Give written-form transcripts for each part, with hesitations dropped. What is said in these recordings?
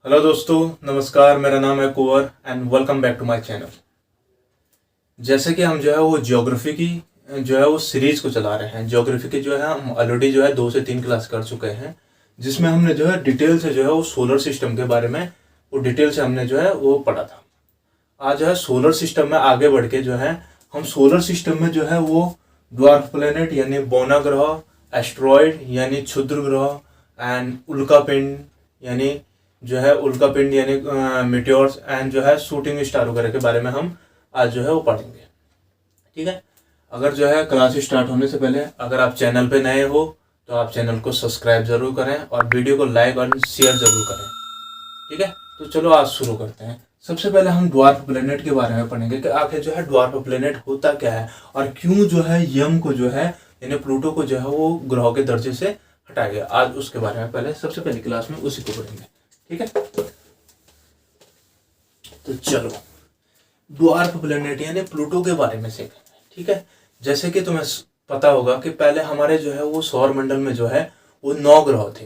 Hello दोस्तों, नमस्कार। मेरा नाम है Kunwar and welcome back to my channel. जैसे कि हम जो है वो ज्योग्राफी की जो है वो सीरीज को चला रहे हैं। ज्योग्राफी की जो है हम ऑलरेडी जो है 2 से 3 क्लास कर चुके हैं, जिसमें हमने जो है डिटेल से जो है वो सोलर सिस्टम के बारे में वो डिटेल से हमने जो है वो पढ़ा था। आज जो है सोलर सिस्टम में आगे बढ़ के जो है हम सोलर सिस्टम में जो है वो ड्वार्फ प्लेनेट यानी बौना ग्रह, एस्ट्रॉयड यानी क्षुद्र ग्रह एंड उल्कापिंड यानी जो है उल्कापिंड यानी मिट्योर्स एंड जो है शूटिंग स्टार वगैरह के बारे में हम आज जो है वो पढ़ेंगे। ठीक है। अगर जो है क्लास स्टार्ट होने से पहले अगर आप चैनल पे नए हो तो आप चैनल को सब्सक्राइब जरूर करें और वीडियो को लाइक और शेयर जरूर करें। ठीक है, तो चलो आज शुरू करते हैं। सबसे पहले हम ड्वार्फ प्लेनेट के बारे में पढ़ेंगे कि आखिर जो है ड्वार्फ प्लेनेट होता क्या है और क्यों जो है यम को जो है यानी प्लूटो को जो है वो ग्रह के दर्जे से हटाया गया। आज उसके बारे में पहले सबसे पहली क्लास में उसी को पढ़ेंगे। ठीक है, तो चलो ड्वार्फ प्लेनेट यानी प्लूटो के बारे में सीखेंगे। ठीक है, जैसे कि तुम्हें पता होगा कि पहले हमारे जो है वो सौर मंडल में जो है वो 9 ग्रह थे।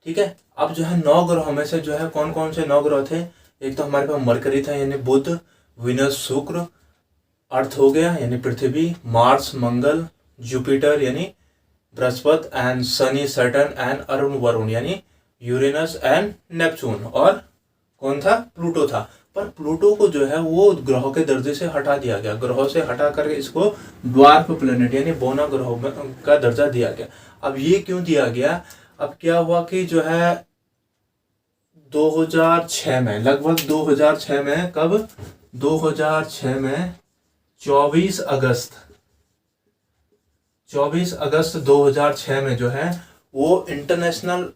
ठीक है, अब जो है 9 ग्रहों में से जो है कौन कौन से 9 ग्रह थे। एक तो हमारे पास मरकरी था यानी बुध, विनस शुक्र, अर्थ हो गया यानी पृथ्वी, मार्स मंगल, जुपिटर यानी Brihaspati and Shani Saturn and Arun Varun यानी यूरेनस एंड नेपच्यून, और कौन था, प्लूटो था। पर प्लूटो को जो है वो ग्रहों के दर्जे से हटा दिया गया। ग्रहों से हटा करके इसको ड्वार्फ प्लेनेट यानी बौना ग्रहों का दर्जा दिया गया। अब ये क्यों दिया गया, अब क्या हुआ कि जो है 2006 में, लगभग 2006 में, कब, 2006 में 24 अगस्त 2006 में जो है वो इंटरनेशनल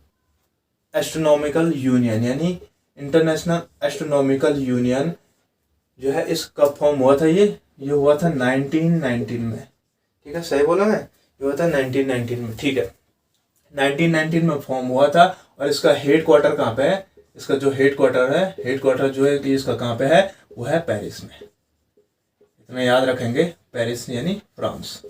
एस्ट्रोनॉमिकल यूनियन यानी इंटरनेशनल एस्ट्रोनॉमिकल यूनियन जो है इस कब फॉर्म हुआ था। ये हुआ था 1919 में। ठीक है, सही बोला मैं, ये हुआ था 1919 में। ठीक है, 1919 में फॉर्म हुआ था। और इसका हेड क्वार्टर कहाँ पे है, इसका जो हेड क्वार्टर जो है कि इसका कहाँ पे है, वो है पेरिस में। इतना याद रखेंगे, पेरिस यानी फ्रांस।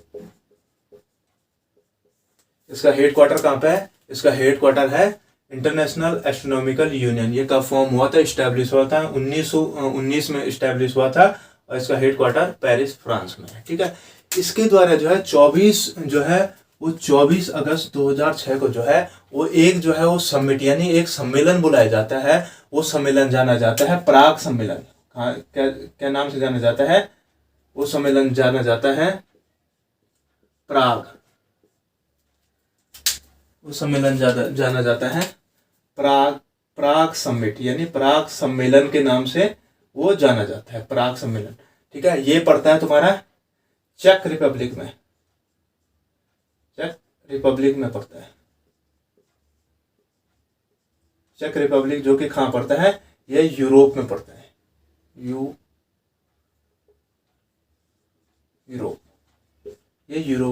इसका हेड क्वार्टर कहाँ पे है, इसका हेड क्वार्टर है इंटरनेशनल एस्ट्रोनॉमिकल यूनियन। ये कब फॉर्म हुआ था, इस्टेब्लिश हुआ था 1919 में इस्टेब्लिश हुआ था, और इसका हेड क्वार्टर पेरिस फ्रांस में है। ठीक है, इसके द्वारा जो है 24 अगस्त 2006 को जो है वो एक जो है वो समिट यानी एक सम्मेलन बुलाया जाता है। वो सम्मेलन जाना जाता है प्राग सम्मेलन। क्या नाम से जाना जाता है, वो सम्मेलन जाना जाता है प्राग। वो सम्मेलन जाना जाता है प्राग समिट यानी प्राग सम्मेलन के नाम से वो जाना जाता है, प्राग सम्मेलन। ठीक है, ये पड़ता है तुम्हारा चेक रिपब्लिक में, पड़ता है चेक रिपब्लिक, जो कि कहाँ पड़ता है, ये यूरोप में पड़ता है।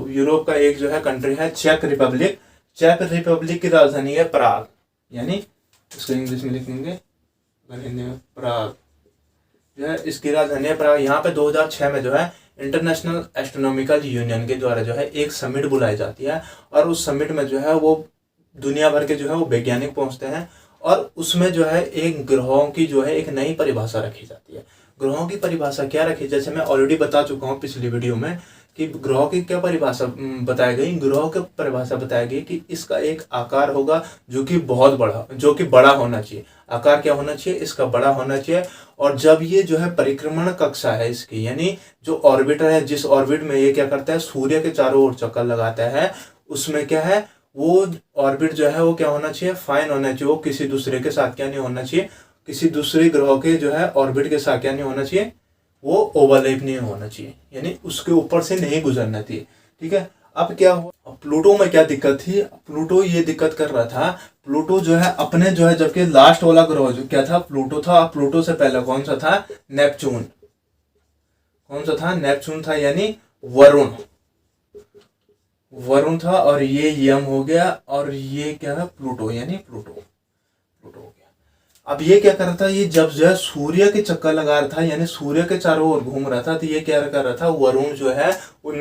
यूरोप का एक जो है कंट्री है चेक रिपब्लिक। चेक रिपब्लिक की राजधानी है प्राग, यानी इसको इंग्लिश में लिखेंगे हिंदी में प्राग जो है इसकी राजधानी है प्राग। यहाँ पे 2006 में जो है इंटरनेशनल एस्ट्रोनॉमिकल यूनियन के द्वारा जो है एक समिट बुलाई जाती है, और उस समिट में जो है वो दुनिया भर के जो है वो वैज्ञानिक पहुंचते हैं, और उसमें जो है एक ग्रहों की जो है एक नई परिभाषा रखी जाती है। ग्रहों की परिभाषा क्या रखी, जैसे मैं ऑलरेडी बता चुका हूँ पिछली वीडियो में कि ग्रहों की क्या परिभाषा बताई गई। ग्रहों की परिभाषा बताई गई कि इसका एक आकार होगा जो कि बड़ा होना चाहिए। आकार क्या होना चाहिए, इसका बड़ा होना चाहिए। और जब ये जो है परिक्रमण कक्षा है इसकी, यानी जो ऑर्बिटर है, जिस ऑर्बिट में ये क्या करता है, सूर्य के चारों ओर चक्कर लगाता है, उसमें क्या है, वो ऑर्बिट जो है वो क्या होना चाहिए, फाइन होना चाहिए। वो किसी दूसरे के साथ क्या नहीं होना चाहिए, किसी दूसरे ग्रह के जो है ऑर्बिट के साथ क्या नहीं होना चाहिए, वो ओवरलैप नहीं होना चाहिए, यानी उसके ऊपर से नहीं गुजरना चाहिए। ठीक है, अब क्या हुआ, प्लूटो में क्या दिक्कत थी, प्लूटो ये दिक्कत कर रहा था। प्लूटो जो है अपने जो है, जबकि लास्ट वाला ग्रह जो क्या था, प्लूटो था। प्लूटो से पहले कौन सा था, नेपच्यून था, यानी वरुण था, और ये यम हो गया, और ये क्या है, प्लूटो यानी प्लूटो हो गया। अब ये क्या कर रहा था, ये जब जो है सूर्य के चक्कर लगा रहा था, यानी सूर्य के चारों ओर घूम रहा था, तो ये क्या कर रहा था, वरुण जो है वो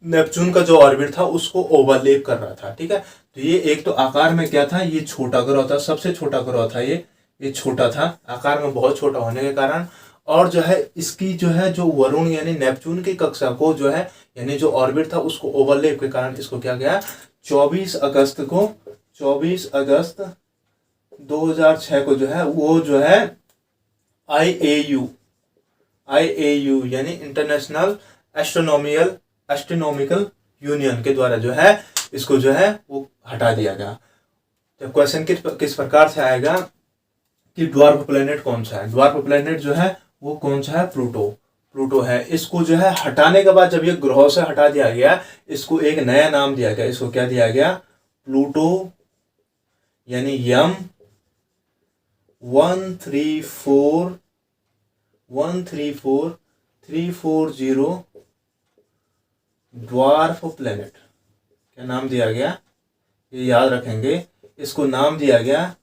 नेपच्यून का जो ऑर्बिट था उसको ओवरलेप कर रहा था। ठीक है, तो ये एक तो आकार में क्या था, ये छोटा ग्रह था, सबसे छोटा ग्रह था ये ये छोटा था, आकार में बहुत छोटा होने के कारण, और जो है इसकी जो है जो वरुण यानी नेपच्यून की कक्षा को जो है यानी जो ऑर्बिट था उसको ओवरलैप के कारण इसको क्या गया 24 अगस्त 2006 को जो है वो जो है IAU यानी इंटरनेशनल एस्ट्रोनॉमिकल यूनियन के द्वारा जो है इसको जो है वो हटा दिया गया। तो क्वेश्चन किस प्रकार से आएगा कि ड्वार्फ प्लेनेट कौन सा है। ड्वार्फ प्लेनेट जो है वो कौन सा है, प्लूटो है। इसको जो है हटाने के बाद जब ये ग्रहों से हटा दिया गया, इसको एक नया नाम दिया गया। इसको क्या दिया गया, प्लूटो यानी यम 134340 ड्वार्फ प्लेनेट। क्या नाम दिया गया, ये याद रखेंगे। इसको नाम दिया गया,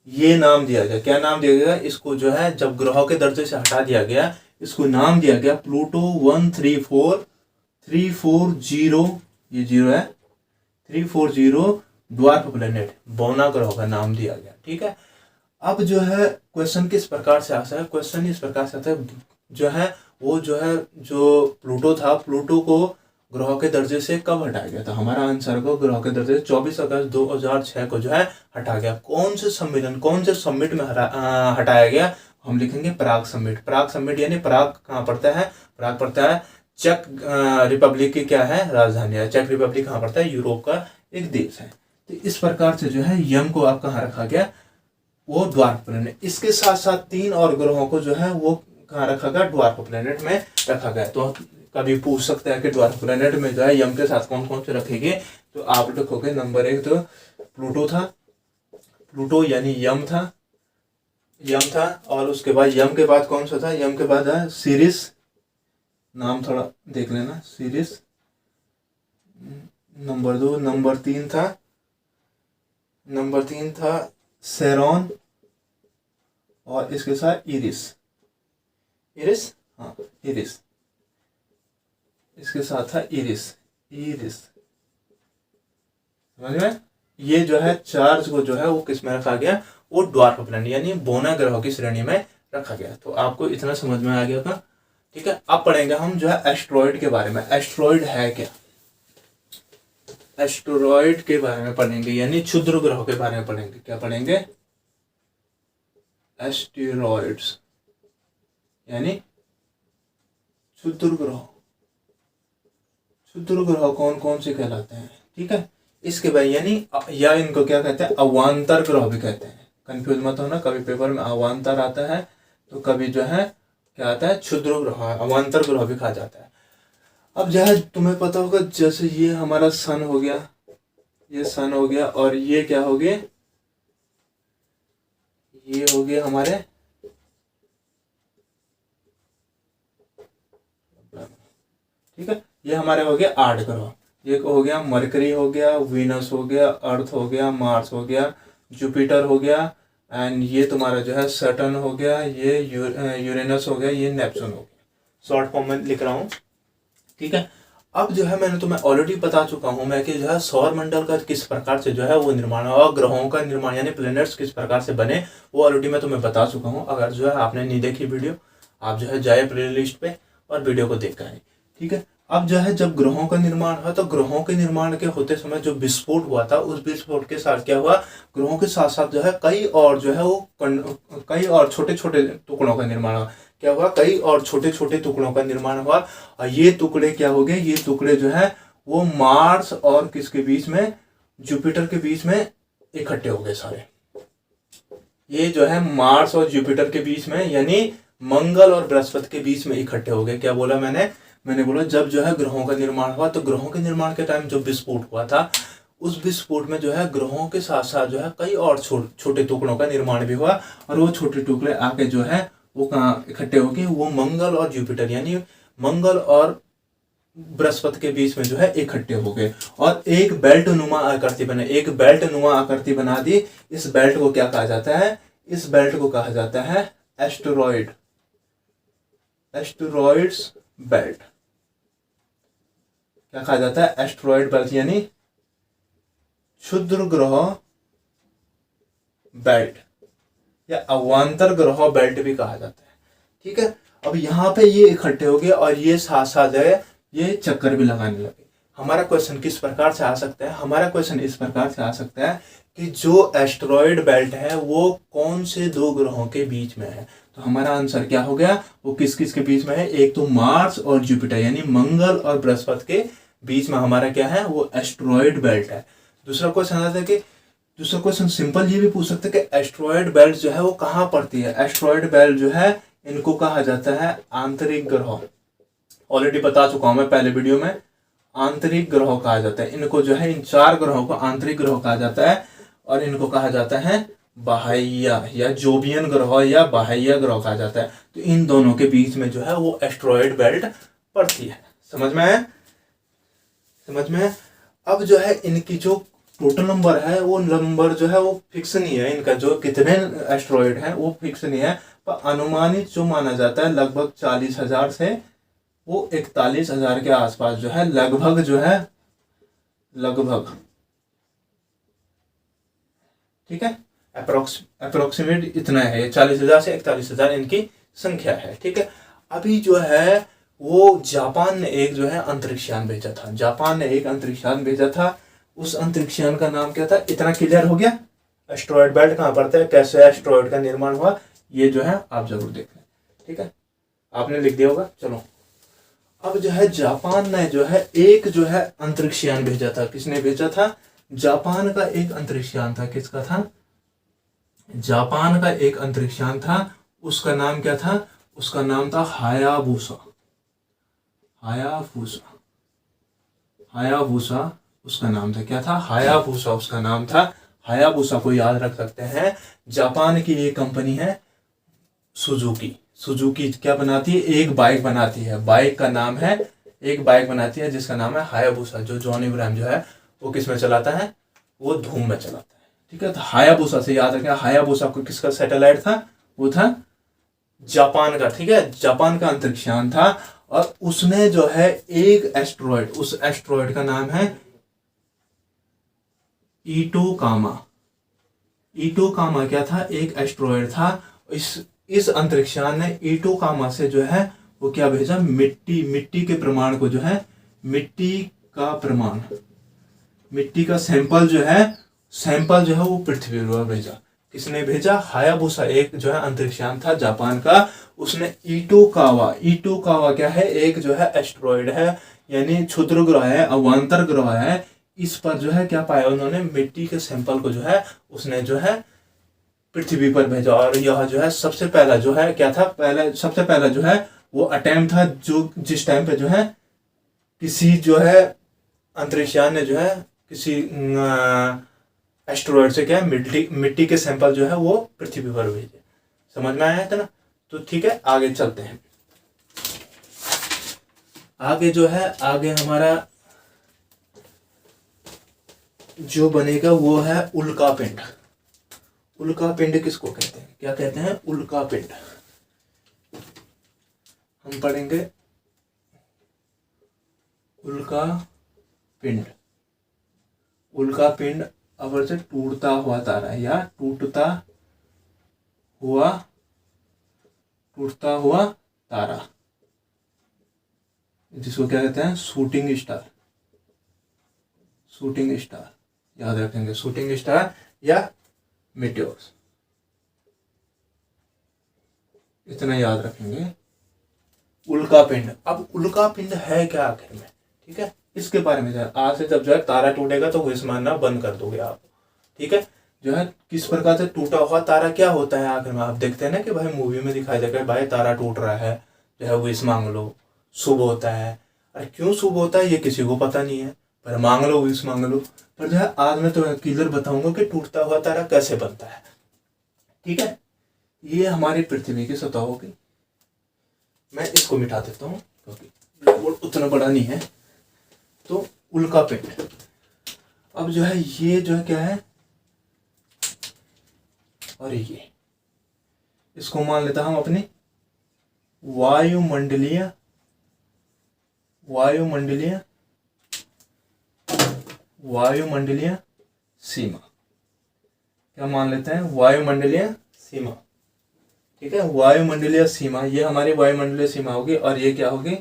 ये नाम दिया गया, क्या नाम दिया गया इसको जो है जब ग्रहों के दर्जे से हटा दिया गया इसको नाम दिया गया प्लूटो 134340, ये 0 है, 340 ड्वार्फ प्लेनेट, बौना ग्रह का नाम दिया गया। ठीक है। अब जो है क्वेश्चन किस प्रकार से आता है, क्वेश्चन इस प्रकार से आता है जो है वो जो है जो प्लूटो था, प्लूटो को ग्रहों के दर्जे से कब हटाया गया था। हमारा आंसर को ग्रहों के दर्जे 24 अगस्त 2006 को जो है हटा गया। कौन से समिट में हटाया गया, हम लिखेंगे प्राग समिट यानी प्राग कहाँ पड़ता है, प्राग पड़ता है चेक रिपब्लिक की क्या है राजधानी है। चेक रिपब्लिक कहाँ पड़ता है, यूरोप का एक देश है। तो इस प्रकार से जो है यम को आप कहाँ रखा गया, वो ड्वार्फ प्लेनेट। इसके साथ साथ 3 और ग्रहों को जो है वो कहाँ रखा गया, ड्वार्फ प्लेनेट में रखा गया। तो कभी पूछ सकते हैं कि ड्वार्फ प्लेनेट में जो है यम के साथ कौन कौन से रखेंगे, तो आप लिखोगे नंबर 1 तो प्लूटो था, प्लूटो यानी यम था, और उसके बाद यम के बाद कौन सा था, यम के बाद है सीरिस, नाम थोड़ा देख लेना, सीरिस। नंबर 2, नंबर 3 था सेरॉन, और इसके साथ इरिस, हाँ इरिस, इसके साथ था इरिस। समझ में, ये जो है चार्ज को जो है वो किस में रखा गया, वो ड्वार्फ प्लेनेट यानी बौना ग्रहों की श्रेणी में रखा गया। तो आपको इतना समझ में आ गया था। ठीक है। अब पढ़ेंगे हम जो है एस्ट्रॉइड के बारे में। एस्ट्रॉइड है क्या, एस्ट्रॉइड के बारे में पढ़ेंगे, यानी क्षुद्र ग्रहों के बारे में पढ़ेंगे। क्या पढ़ेंगे, एस्टेरॉइड्स यानी क्षुद्र ग्रह कौन कौन से कहलाते हैं। ठीक है। इसके बाद यानी या इनको क्या कहते हैं, अवांतर ग्रह भी कहते हैं। कंफ्यूज मत होना, कभी पेपर में अवांतर आता है तो कभी जो है क्या आता है, क्षुद्र ग्रह, अवांतर ग्रह भी कहा जाता है। अब जो है तुम्हें पता होगा, जैसे ये हमारा सन हो गया, ये सन हो गया, और ये क्या हो गए, ये हो गए हमारे ठीक है, ये हमारे हो गया 8 ग्रह। ये हो गया मरकरी हो गया, वीनस हो गया, अर्थ हो गया, मार्स हो गया, जुपिटर हो गया, एंड ये तुम्हारा जो है सैटर्न हो गया, ये यूरेनस हो गया, ये नेपच्यून हो गया। शॉर्ट फॉर्म में लिख रहा हूँ। ठीक है। अब जो है मैंने तुम्हें ऑलरेडी बता चुका हूँ मैं कि जो है सौर मंडल का किस प्रकार से जो है वो निर्माण हुआ, ग्रहों का निर्माण यानी प्लैनेट्स किस प्रकार से बने, वो ऑलरेडी मैं तुम्हें बता चुका हूँ। अगर जो है आपने नहीं देखी वीडियो, आप जो है जाए प्ले लिस्ट पे और वीडियो को देख कर आए। ठीक है। अब जो है जब ग्रहों का निर्माण हुआ, तो ग्रहों के निर्माण के होते समय जो विस्फोट हुआ था, उस विस्फोट के साथ क्या हुआ, ग्रहों के साथ साथ जो है कई और जो है वो कई और छोटे छोटे टुकड़ों का निर्माण हुआ। क्या हुआ, कई और छोटे छोटे टुकड़ों का निर्माण हुआ, और ये टुकड़े क्या हो गए, ये टुकड़े जो है वो मार्स और किसके बीच में, जुपिटर के बीच में इकट्ठे हो गए सारे। ये जो है मार्स और जुपिटर के बीच में यानी मंगल और बृहस्पति के बीच में इकट्ठे हो गए। क्या बोला मैंने बोला जब जो है ग्रहों का निर्माण हुआ, तो ग्रहों के निर्माण के टाइम जो विस्फोट हुआ था, उस विस्फोट में जो है ग्रहों के साथ साथ जो है कई और छोटे टुकड़ों का निर्माण भी हुआ, और वो छोटे टुकड़े आके जो है वो कहाँ इकट्ठे हो गए, वो मंगल और जुपिटर यानी मंगल और बृहस्पति के बीच में जो है इकट्ठे हो गए, और एक बेल्ट नुमा आकृति बने, एक बेल्ट नुमा आकृति बना दी। इस बेल्ट को क्या कहा जाता है, इस बेल्ट को कहा जाता है एस्टेरॉइड्स बेल्ट। क्या कहा जाता है, एस्टेरॉइड बेल्ट यानी क्षुद्र ग्रह बेल्ट। या अवांतर ग्रह बेल्ट भी कहा जाता है। ठीक है, अब यहाँ पे ये इकट्ठे हो गए और ये साथ साथ जो है ये चक्कर भी लगाने लगे। हमारा क्वेश्चन किस प्रकार से आ सकता है, हमारा क्वेश्चन इस प्रकार से आ सकता है कि जो एस्टेरॉयड बेल्ट है वो कौन से दो ग्रहों के बीच में है। तो हमारा आंसर क्या हो गया, वो किस किस के बीच में है, एक तो मार्स और जुपिटर यानी मंगल और बृहस्पति के बीच में हमारा क्या है, वो एस्टेरॉयड बेल्ट है। दूसरा क्वेश्चन आता है कि दूसरा क्वेश्चन सिंपल ये भी पूछ सकते हैं कि एस्टेरॉयड बेल्ट जो है वो कहाँ पड़ती है। एस्टेरॉयड बेल्ट जो है इनको कहा जाता है आंतरिक ग्रह। ऑलरेडी बता चुका हूं मैं पहले वीडियो में, आंतरिक ग्रह कहा जाता है इनको, जो है इन 4 ग्रहों को आंतरिक ग्रह कहा जाता है और इनको कहा जाता है बाह्य या जोवियन ग्रह या बाह्य ग्रह कहा जाता है। तो इन दोनों के बीच में जो है वो एस्टेरॉयड बेल्ट पड़ती है। समझ में है, समझ में है। अब जो है इनकी जो टोटल नंबर है वो नंबर जो है वो फिक्स नहीं है, इनका जो कितने एस्टेरॉयड है वो फिक्स नहीं है, पर अनुमानित जो माना जाता है लगभग 40,000 से वो 41,000 के आसपास जो है, लगभग जो है लगभग, ठीक है, अप्रोक्सीमेट इतना है, 40,000 से 41,000 इनकी संख्या है। ठीक है, अभी जो है वो जापान ने एक जो है अंतरिक्षयान भेजा था, जापान ने एक अंतरिक्षयान भेजा था। उस अंतरिक्षयान का नाम क्या था, इतना क्लियर हो गया। एस्टेरॉयड बेल्ट कहाँ पड़ता है, कैसे एस्टेरॉयड का निर्माण हुआ, ये जो है आप जरूर देख लें। ठीक है, आपने लिख दिया होगा। चलो, अब जो है जापान ने जो है एक जो है अंतरिक्षयान भेजा था। किसने भेजा था, जापान का एक अंतरिक्षयान था। किसका था, जापान का एक अंतरिक्षयान था। उसका नाम क्या था, उसका नाम था हायाबुसा। हायाबुसा, हायाबुसा उसका नाम था। क्या था, हायाबुसा उसका नाम था। हायाबुसा को याद रख सकते हैं। जापान की एक कंपनी है सुजुकी। सुजुकी क्या बनाती है, एक बाइक बनाती है, बाइक का नाम है, एक बाइक बनाती है जिसका नाम है हायाबुसा, जो जॉन इब्राहिम जो है वो किस में चलाता है, वो धूम में चलाता है। ठीक है, तो हायाबुसा से याद रखें, हायाबुसा को किसका सैटेलाइट था, वो था जापान का। ठीक है, जापान का अंतरिक्षयान था और उसने जो है एक एस्टेरॉयड, उस एस्टेरॉयड का नाम है ईटोकामा। ईटोकामा क्या था, एक एस्टेरॉयड था। इस अंतरिक्षयान ने ईटोकामा से जो है वो क्या भेजा, मिट्टी के प्रमाण को जो है, मिट्टी का प्रमाण, मिट्टी का सैंपल जो है वो पृथ्वी पर भेजा। किसने भेजा, हायाबुसा एक जो है अंतरिक्षयान था जापान का। उसने ईटोकावा क्या है, एक जो है एस्टेरॉयड है यानी क्षुद्र ग्रह है, अवांतर ग्रह है। इस पर जो है क्या पाया उन्होंने, मिट्टी के सैंपल को जो है उसने जो है पृथ्वी पर भेजा। और यह जो है सबसे पहला जो है क्या था, सबसे पहला जो है वो अटेम्प्ट था, जो जिस टाइम पे जो है किसी जो है अंतरिक्षयान ने जो है किसी एस्टेरॉयड से क्या मिट्टी के सैंपल जो है वो पृथ्वी पर भेजे। समझ में आया था ना। तो ठीक है, आगे चलते हैं। आगे जो है, आगे हमारा जो बनेगा वो है उल्का पिंड। उल्का पिंड किसको कहते हैं, क्या कहते हैं, उल्का पिंड। हम पढ़ेंगे उल्का पिंड। उल्का पिंड अवर से टूटता हुआ तारा या टूटता हुआ तारा, जिसको क्या कहते हैं, शूटिंग स्टार। शूटिंग स्टार याद रखेंगे, शूटिंग स्टार या मीटियोर्स, इतना याद रखेंगे। उल्का पिंड, अब उल्का पिंड है क्या आखिर में, ठीक है, इसके बारे में आज से जब जो है तारा टूटेगा तो विश मानना बंद कर दोगे आप। ठीक है, जो है किस प्रकार से टूटा हुआ तारा क्या होता है आखिर में, आप देखते हैं ना कि भाई मूवी में दिखाया जाएगा भाई तारा टूट रहा है, जो है विश मांग लो, शुभ होता है। अरे क्यों शुभ होता है ये किसी को पता नहीं है, पर मांग लो, विश मांग लो। पर जो है आज मैं तो क्लियर बताऊंगा कि टूटता हुआ तारा कैसे बनता है। ठीक है, ये हमारी पृथ्वी की सतह होगी। मैं इसको मिटा देता हूँ क्योंकि उतना बड़ा नहीं है। तो उल्का पिंड, अब जो है ये जो है क्या है, और ये इसको मान लेता हम अपनी वायुमंडलीय सीमा। क्या मान लेते हैं, वायुमंडलीय सीमा, ठीक है, वायुमंडलीय सीमा, ये हमारी वायुमंडलीय सीमा होगी और ये क्या होगी,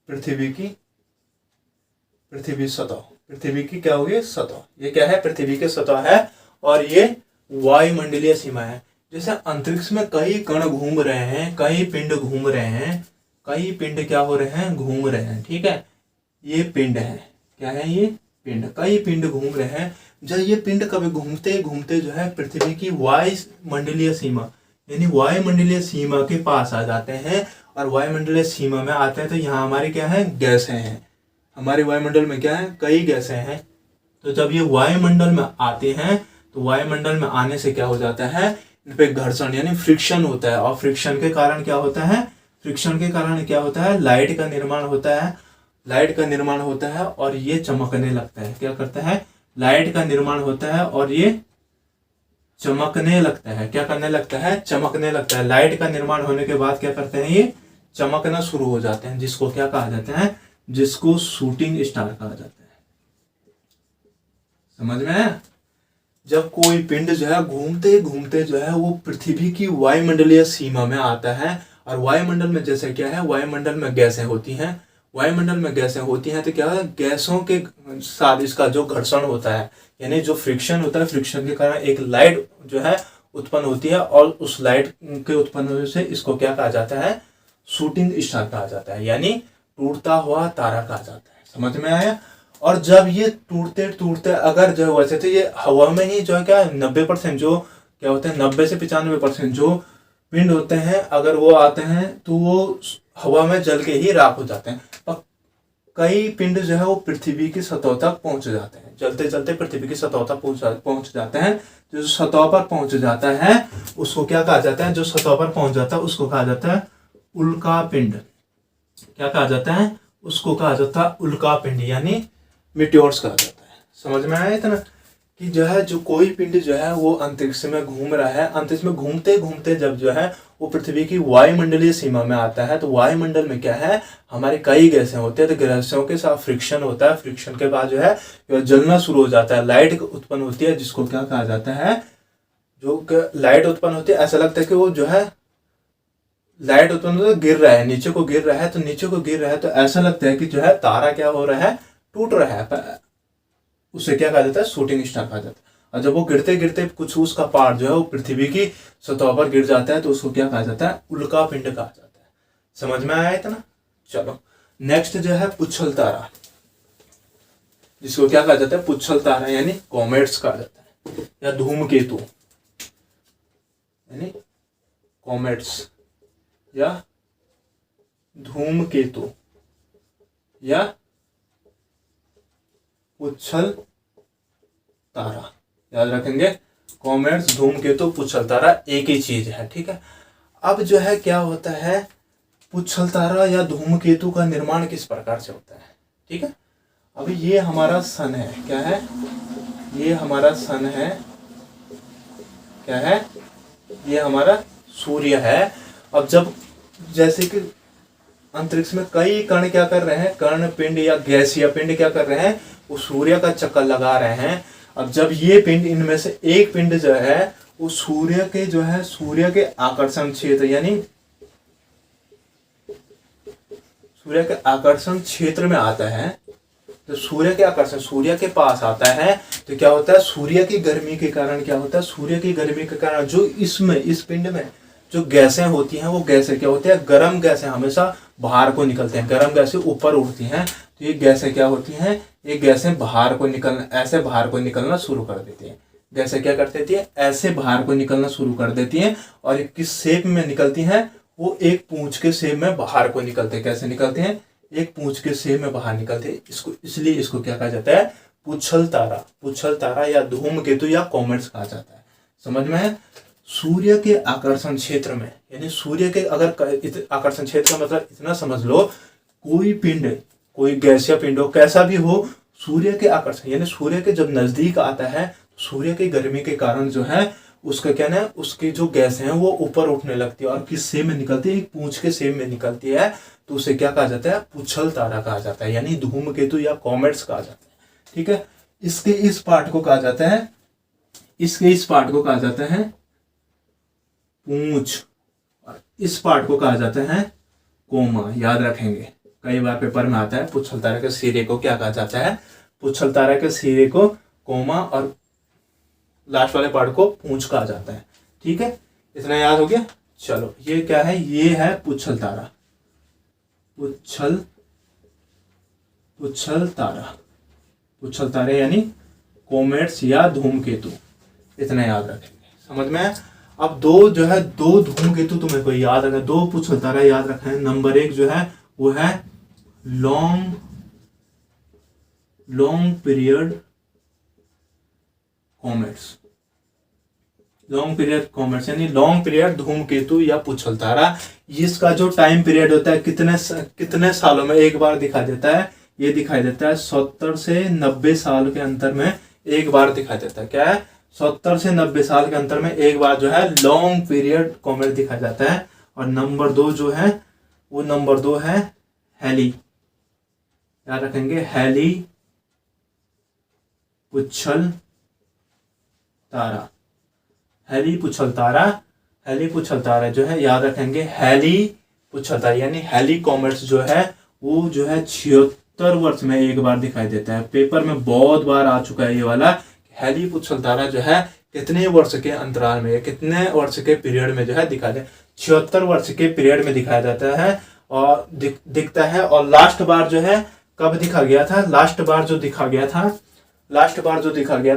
पृथ्वी सतह, पृथ्वी की क्या होगी, सतह, ये क्या है, पृथ्वी की सतह है और ये वायुमंडलीय सीमा है। जैसे अंतरिक्ष में कई कण घूम रहे हैं, कई पिंड घूम रहे हैं, कई पिंड क्या हो रहे हैं, घूम रहे हैं, ठीक है, ये पिंड है, क्या है, ये पिंड, कई पिंड घूम रहे हैं। जब ये पिंड कभी घूमते घूमते जो है पृथ्वी की वायुमंडलीय सीमा यानी वायुमंडलीय सीमा के पास आ जाते हैं और वायुमंडलीय सीमा में आते हैं तो यहाँ हमारी क्या है, गैसें हैं, हमारे वायुमंडल में क्या है, कई गैसें हैं। तो जब ये वायुमंडल में आते हैं तो वायुमंडल में आने से क्या हो जाता है, इन पे घर्षण यानी फ्रिक्शन होता है और फ्रिक्शन के कारण क्या होता है, फ्रिक्शन के कारण क्या होता है, लाइट का निर्माण होता है, लाइट का निर्माण होता है और ये चमकने लगता है, क्या करता है, लाइट का निर्माण होता है और ये चमकने लगता है, क्या करने लगता है, चमकने लगता है। लाइट का निर्माण होने के बाद क्या करते हैं, ये चमकना शुरू हो जाते हैं, जिसको क्या कहा जाता है, जिसको शूटिंग स्टार कहा जाता है। समझ में है? जब कोई पिंड जो है घूमते घूमते जो है वो पृथ्वी की वायुमंडलीय सीमा में आता है और वायुमंडल में जैसे क्या है, वायुमंडल में गैसें होती हैं, वायुमंडल में गैसें होती हैं तो क्या है, गैसों के साथ इसका जो घर्षण होता है यानी जो फ्रिक्शन होता है, फ्रिक्शन के कारण एक लाइट जो है उत्पन्न होती है और उस लाइट के उत्पन्न होने से इसको क्या कहा जाता है, शूटिंग स्टार कहा जाता है, यानी टूटता हुआ तारा कहा जाता है। समझ में आया? और जब ये टूटते टूटते अगर जो वैसे तो ये हवा में ही जो है क्या 90% जो क्या होते हैं, 90 से 95% जो पिंड होते हैं अगर वो आते हैं तो वो हवा में जल के ही राख हो जाते हैं। और कई पिंड जो है वो पृथ्वी की सतह तक पहुंच जाते हैं, चलते चलते पृथ्वी की सतह तक पहुंच जाते हैं। जो सतह पर पहुंच जाता है उसको क्या कहा जाता है, जो सतह पर पहुंच जाता है उसको कहा जाता है उल्का पिंड। क्या कहा जाता है, उसको कहा जाता है उल्का पिंड यानी मीटियोर्स कहा जाता है। समझ में आया इतना कि जो है जो कोई पिंड जो है वो अंतरिक्ष में घूम रहा है, अंतरिक्ष में घूमते घूमते जब जो है वो पृथ्वी की वायुमंडलीय सीमा में आता है तो वायुमंडल में क्या है, हमारे कई गैसें होते हैं, तो गैसों के साथ फ्रिक्शन होता है, फ्रिक्शन के बाद जो है जलना शुरू हो जाता है, लाइट उत्पन्न होती है, जिसको क्या कहा जाता है, जो लाइट उत्पन्न होती है ऐसा लगता है कि वो जो है लाइट उत्पन्न होता है, गिर रहा है, नीचे को गिर रहा है, तो नीचे को गिर रहा है तो ऐसा लगता है कि जो है तारा क्या हो रहा है, टूट रहा है, उसे क्या कहा जाता है, शूटिंग स्टार कहा जाता है। और जब वो गिरते गिरते कुछ उसका पार्ट जो है वो पृथ्वी की सतह पर गिर जाता है तो उसको क्या कहा जाता है, उल्का पिंड कहा जाता है। समझ में आया इतना? चलो नेक्स्ट जो है पुच्छल तारा, जिसको क्या कहा जाता है, पुच्छल तारा यानी कॉमेट्स कहा जाता है या धूमकेतु यानी कॉमेट्स या धूमकेतु या पुच्छल तारा, याद रखेंगे, कॉमेट्स, धूमकेतु, पुच्छल तारा एक ही चीज है, ठीक है। अब जो है क्या होता है, पुच्छल तारा या धूमकेतु का निर्माण किस प्रकार से होता है, ठीक है। अभी ये हमारा सन है, क्या है, ये हमारा सन है, क्या है, ये हमारा सूर्य है। अब जब जैसे कि अंतरिक्ष में कई कण क्या कर रहे हैं, कण पिंड या गैस या पिंड क्या कर रहे हैं, वो सूर्य का चक्कर लगा रहे हैं। अब जब ये पिंड, इनमें से एक पिंड जो है वो सूर्य के जो है सूर्य के आकर्षण क्षेत्र यानी सूर्य के आकर्षण क्षेत्र में आता है, तो सूर्य के आकर्षण, सूर्य के पास आता है तो क्या होता है, सूर्य की गर्मी के कारण क्या होता है, सूर्य की गर्मी के कारण जो इसमें इस पिंड में जो गैसें होती हैं वो गैसें क्या होती है, गर्म गैसें हमेशा बाहर को निकलते हैं, गर्म गैसें ऊपर उड़ती हैं, तो ये गैसें क्या होती हैं, ये गैसें बाहर को निकलना, ऐसे बाहर को निकलना शुरू कर देती हैं। गैसें क्या कर देती है, ऐसे बाहर को निकलना शुरू कर देती हैं और किस शेप में निकलती हैं, वो एक पूंछ के शेप में बाहर को निकलते हैं। कैसे निकलते हैं, एक पूंछ के शेप में बाहर निकलते हैं। इसको इसलिए इसको क्या कहा जाता है, पुच्छल तारा, पुच्छल तारा या धूमकेतु या कॉमेट्स कहा जाता है। समझ में है? सूर्य के आकर्षण क्षेत्र में यानी सूर्य के अगर आकर्षण क्षेत्र का मतलब इतना समझ लो, कोई पिंड, कोई गैस या पिंड हो, कैसा भी हो, सूर्य के आकर्षण यानी सूर्य के जब नजदीक आता है, सूर्य की गर्मी के कारण जो है उसका क्या है, उसकी जो गैस है वो ऊपर उठने लगती है और किस शेप में निकलती है, एक पूंछ के शेप में निकलती है, तो उसे क्या कहा जाता है, पुच्छल तारा कहा जाता है यानी धूमकेतु या कॉमेट्स कहा जाता है। ठीक है, इसके इस पार्ट को कहा जाता है, इसके इस पार्ट को कहा जाता है पूंछ, और इस पार्ट को कहा जाता है कोमा। याद रखेंगे, कई बार पेपर में आता है पुच्छल तारा के सिरे को क्या कहा जाता है, पुच्छल तारा के सिरे को कोमा और लास्ट वाले पार्ट को पूंछ कहा जाता है। ठीक है, इतना याद हो गया। चलो ये क्या है, ये है पुच्छल तारा, पुच्छल तारा, पुच्छल तारे यानी कोमेट्स या धूमकेतु, इतना याद रखेंगे। समझ में है। अब दो जो है, दो धूमकेतु तुम्हें को याद रखना, दो पुच्छल तारा याद रखना है। नंबर 1 जो है वो है long period comets, long period comets यानी लॉन्ग पीरियड धूमकेतु या पुच्छल तारा। इसका जो टाइम पीरियड होता है कितने सालों में एक बार दिखाई देता है, ये दिखाई देता है 70 से 90 साल के अंतर में एक बार दिखाई देता है। क्या है, 70 से 90 साल के अंतर में एक बार जो है लॉन्ग पीरियड कॉमेट दिखाया जाता है। और नंबर 2 जो है वो नंबर 2 है हैली, याद रखेंगे, हैली पुच्छल तारा, हैली पुच्छल तारा, हैली पुच्छल तारा जो है याद रखेंगे, हैली पुच्छल तारा यानी हैली कॉमेट्स जो है वो जो है 76 वर्ष में एक बार दिखाई देता है। पेपर में बहुत बार आ चुका है ये वाला, हैली पुच्छल तारा जो है कितने वर्ष के अंतराल में, कितने वर्ष के पीरियड में जो है दिखाई दे, 76 वर्ष के पीरियड में दिखाया जाता है और दिखता है। और लास्ट बार जो है कब दिखा गया था, लास्ट बार जो दिखा गया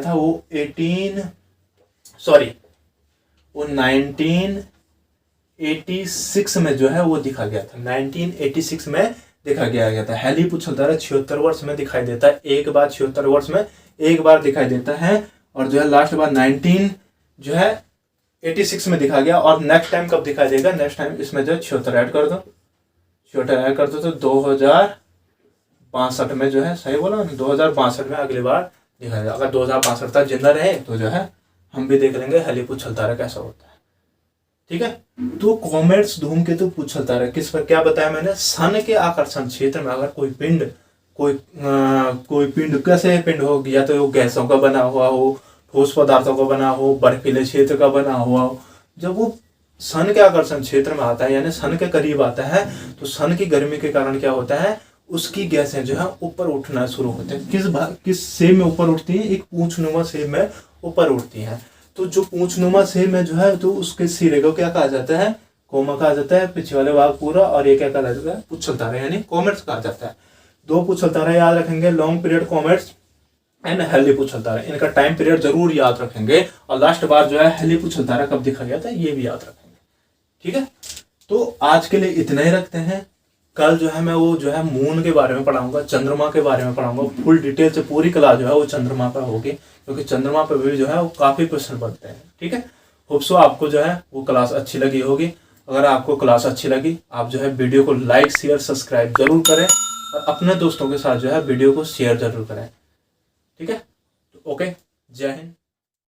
था वो 1986 में जो है वो दिखा गया था, 1986 में देखा गया था। हैली पुच्छल तारा 76 वर्ष में दिखाई देता है, एक बार 76 वर्ष में एक बार दिखाई देता है। और जो है लास्ट बार 86 में दिखा गया। और नेक्स्ट टाइम कब दिखाई देगा, नेक्स्ट टाइम इसमें जो 76 ऐड कर दो, 76 ऐड कर दो तो 2062 में जो है, सही बोला ना, 2062 में अगली बार दिखाई देगा। अगर 2062 तक जिंदा रहे तो जो है हम भी देख लेंगे हैली पुच्छल तारा कैसा होता है। ठीक है, तो कॉमेट्स धूमकेतु पुच्छल तारा किस पर क्या बताया मैंने, सन के आकर्षण क्षेत्र में अगर कोई पिंड कैसे पिंड हो, या तो वो गैसों का बना हुआ हो, ठोस पदार्थों का बना हो, बर्फीले क्षेत्र का बना हुआ हो, जब वो सन के आकर्षण क्षेत्र में आता है यानी सन के करीब आता है तो सन की गर्मी के कारण क्या होता है, उसकी गैसें जो है ऊपर उठना शुरू होते हैं। किस शेप में ऊपर उठती है, एक पूंछनुमा शेप में ऊपर उठती है। तो जो पूंछनुमा शेप में जो है तो उसके सिरे को क्या कहा जाता है, कोमा कहा जाता है, पीछे वाले भाग पूरा, और ये क्या कहा जाता है, पुच्छल तारा यानी कॉमेट्स कहा जाता है। दो पुच्छल तारा याद रखेंगे, long period comets and Halley पुच्छल तारा, इनका टाइम पीरियड जरूर याद रखेंगे। और लास्ट बार जो है हैली पुच्छल तारा कब दिखा गया था ये भी याद रखेंगे। ठीक है, तो आज के लिए इतना ही रखते हैं। कल जो है मैं वो जो है मून के बारे में पढ़ाऊंगा, चंद्रमा के बारे में पढ़ाऊंगा, फुल डिटेल से पूरी क्लास जो है वो चंद्रमा पर होगी, क्योंकि चंद्रमा पर भी जो है वो काफी प्रश्न बनते हैं। ठीक है, होप सो आपको जो है वो क्लास अच्छी लगी होगी। अगर आपको क्लास अच्छी लगी, आप जो है वीडियो को लाइक शेयर सब्सक्राइब जरूर करें और अपने दोस्तों के साथ जो है वीडियो को शेयर जरूर करें। ठीक है, ओके, जय हिंद।